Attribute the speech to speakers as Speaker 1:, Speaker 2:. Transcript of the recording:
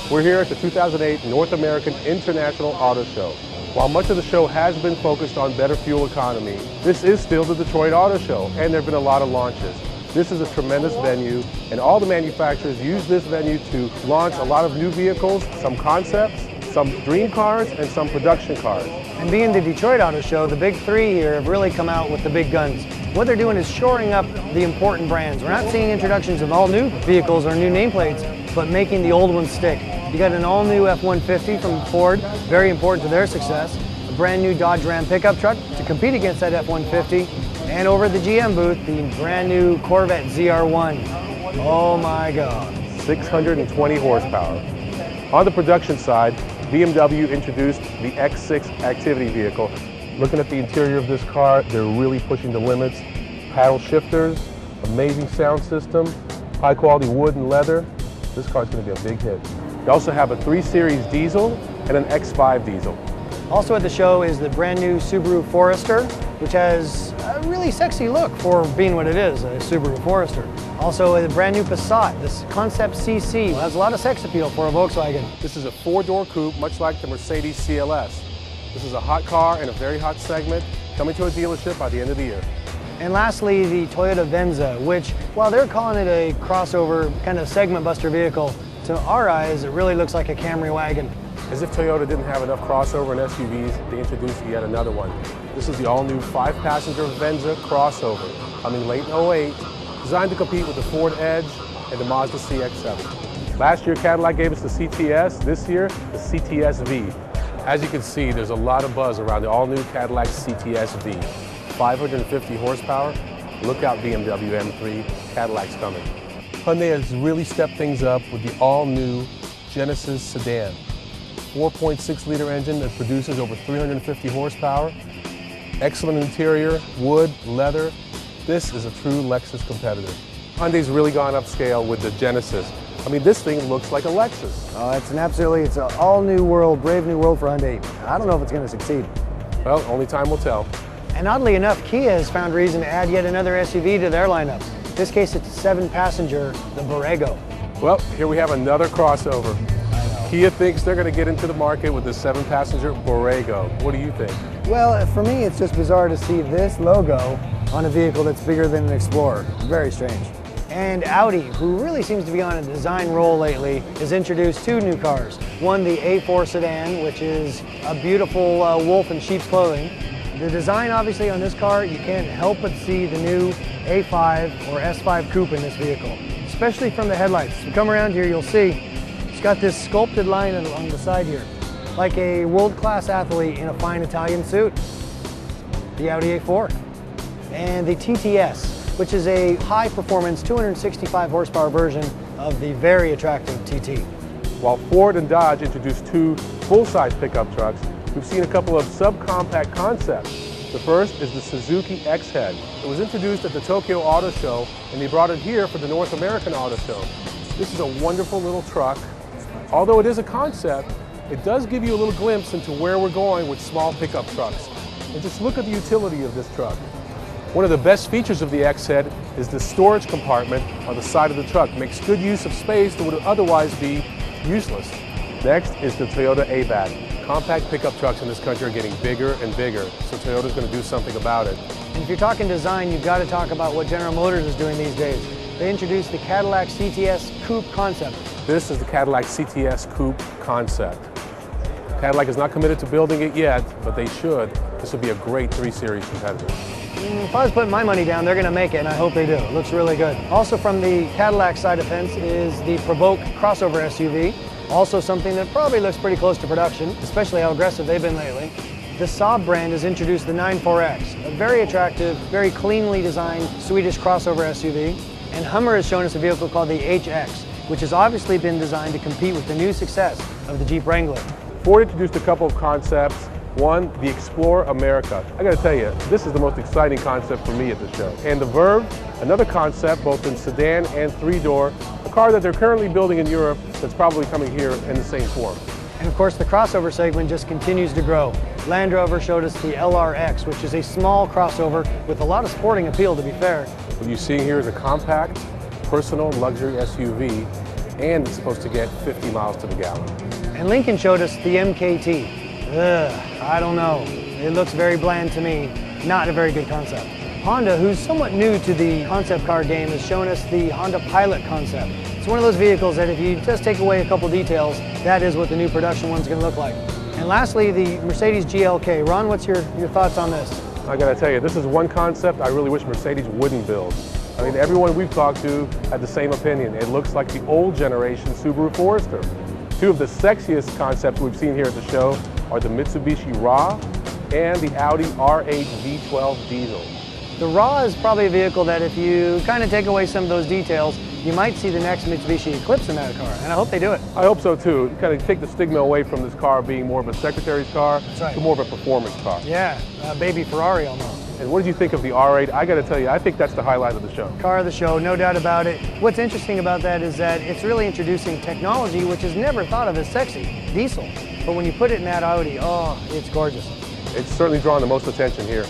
Speaker 1: We're here at the 2008 North American International Auto Show. While much of the show has been focused on better fuel economy, this is still the Detroit Auto Show, and there have been a lot of launches. This is a tremendous venue, and all the manufacturers use this venue to launch a lot of new vehicles, some concepts, some dream cars, and some production cars.
Speaker 2: And being the Detroit Auto Show, the big three here have really come out with the big guns. What they're doing is shoring up the important brands. We're not seeing introductions of all new vehicles or new nameplates, but making the old ones stick. You got an all-new F-150 from Ford, very important to their success. A brand new Dodge Ram pickup truck to compete against that F-150. And over at the GM booth, the brand new Corvette ZR1. Oh my God.
Speaker 1: 620 horsepower. On the production side, BMW introduced the X6 activity vehicle. Looking at the interior of this car, they're really pushing the limits. Paddle shifters, amazing sound system, high quality wood and leather. This car's going to be a big hit. They also have a 3 Series diesel and an X5 diesel.
Speaker 2: Also at the show is the brand new Subaru Forester, which has a really sexy look for being what it is, a Subaru Forester. Also the brand new Passat, this Concept CC, has a lot of sex appeal for a Volkswagen.
Speaker 1: This is a 4-door coupe, much like the Mercedes CLS. This is a hot car in a very hot segment, coming to a dealership by the end of the year.
Speaker 2: And lastly, the Toyota Venza, which, while they're calling it a crossover kind of segment buster vehicle, to our eyes, it really looks like a Camry wagon.
Speaker 1: As if Toyota didn't have enough crossover and SUVs, they introduced yet another one. This is the all-new 5-passenger Venza crossover, coming late in 08, designed to compete with the Ford Edge and the Mazda CX-7. Last year, Cadillac gave us the CTS. This year, the CTS-V. As you can see, there's a lot of buzz around the all-new Cadillac CTS-V. 550 horsepower. Look out, BMW M3. Cadillac's coming. Hyundai has really stepped things up with the all-new Genesis sedan. 4.6-liter engine that produces over 350 horsepower. Excellent interior, wood, leather. This is a true Lexus competitor. Hyundai's really gone upscale with the Genesis. I mean, this thing looks like a Lexus.
Speaker 2: Oh, it's an all-new world, brave new world for Hyundai. I don't know if it's going to succeed.
Speaker 1: Well, only time will tell.
Speaker 2: And oddly enough, Kia has found reason to add yet another SUV to their lineup. In this case, it's a 7-passenger, the Borrego.
Speaker 1: Well, here we have another crossover. Kia thinks they're going to get into the market with the 7-passenger Borrego. What do you think?
Speaker 2: Well, for me, it's just bizarre to see this logo on a vehicle that's bigger than an Explorer. Very strange. And Audi, who really seems to be on a design roll lately, has introduced 2 new cars. One, the A4 sedan, which is a beautiful wolf in sheep's clothing. The design, obviously, on this car, you can't help but see the new A5 or S5 coupe in this vehicle, especially from the headlights. If you come around here, you'll see it's got this sculpted line along the side here, like a world-class athlete in a fine Italian suit. The Audi A4. And the TTS, which is a high-performance 265 horsepower version of the very attractive TT.
Speaker 1: While Ford and Dodge introduced 2 full-size pickup trucks, we've seen a couple of subcompact concepts. The first is the Suzuki X-Head. It was introduced at the Tokyo Auto Show, and they brought it here for the North American Auto Show. This is a wonderful little truck. Although it is a concept, it does give you a little glimpse into where we're going with small pickup trucks. And just look at the utility of this truck. One of the best features of the X-Head is the storage compartment on the side of the truck. Makes good use of space that would otherwise be useless. Next is the Toyota ABAC. Compact pickup trucks in this country are getting bigger and bigger, so Toyota's going to do something about it.
Speaker 2: And if you're talking design, you've got to talk about what General Motors is doing these days. They introduced the Cadillac CTS Coupe concept. This is the Cadillac CTS Coupe concept. Cadillac is not committed to building it yet, but they should. This will be a great 3 Series competitor. If I was putting my money down, they're going to make it, and I hope they do. It looks really good. Also from the Cadillac side of the fence is the Provoke crossover SUV. Also something that probably looks pretty close to production, especially how aggressive they've been lately. The Saab brand has introduced the 94X, a very attractive, very cleanly designed Swedish crossover SUV. And Hummer has shown us a vehicle called the HX, which has obviously been designed to compete with the new success of the Jeep Wrangler. Ford introduced a couple of concepts. One, the Explorer America. I gotta tell you, this is the most exciting concept for me at the show. And the Verve, another concept both in sedan and 3-door, a car that they're currently building in Europe that's probably coming here in the same form. And of course the crossover segment just continues to grow. Land Rover showed us the LRX, which is a small crossover with a lot of sporting appeal, to be fair. What you see here is a compact, personal luxury SUV
Speaker 1: and it's supposed to get 50 miles to the gallon.
Speaker 2: And Lincoln showed us the MKT. I don't know. It looks very bland to me. Not a very good concept. Honda, who's somewhat new to the concept car game, has shown us the Honda Pilot concept. It's one of those vehicles that if you just take away a couple details, that is what the new production one's going to look like. And lastly, the Mercedes GLK. Ron, what's your thoughts on this?
Speaker 1: I gotta tell you, this is one concept I really wish Mercedes wouldn't build. I mean, everyone we've talked to had the same opinion. It looks like the old generation Subaru Forester. Two of the sexiest concepts we've seen here at the show are the Mitsubishi RA and the Audi R8 V12 diesel.
Speaker 2: The RA is probably a vehicle that if you kind of take away some of those details, you might see the next Mitsubishi Eclipse in that car, and I hope they do it.
Speaker 1: I hope so too. Kind of take the stigma away from this car being more of a secretary's car to more of a performance car.
Speaker 2: Yeah, a baby Ferrari almost.
Speaker 1: And what did you think of the R8? I got to tell you, I think that's the highlight of the show.
Speaker 2: Car of the show, no doubt about it. What's interesting about that is that it's really introducing technology which is never thought of as sexy, diesel. But when you put it in that Audi, oh, it's gorgeous.
Speaker 1: It's certainly drawn the most attention here.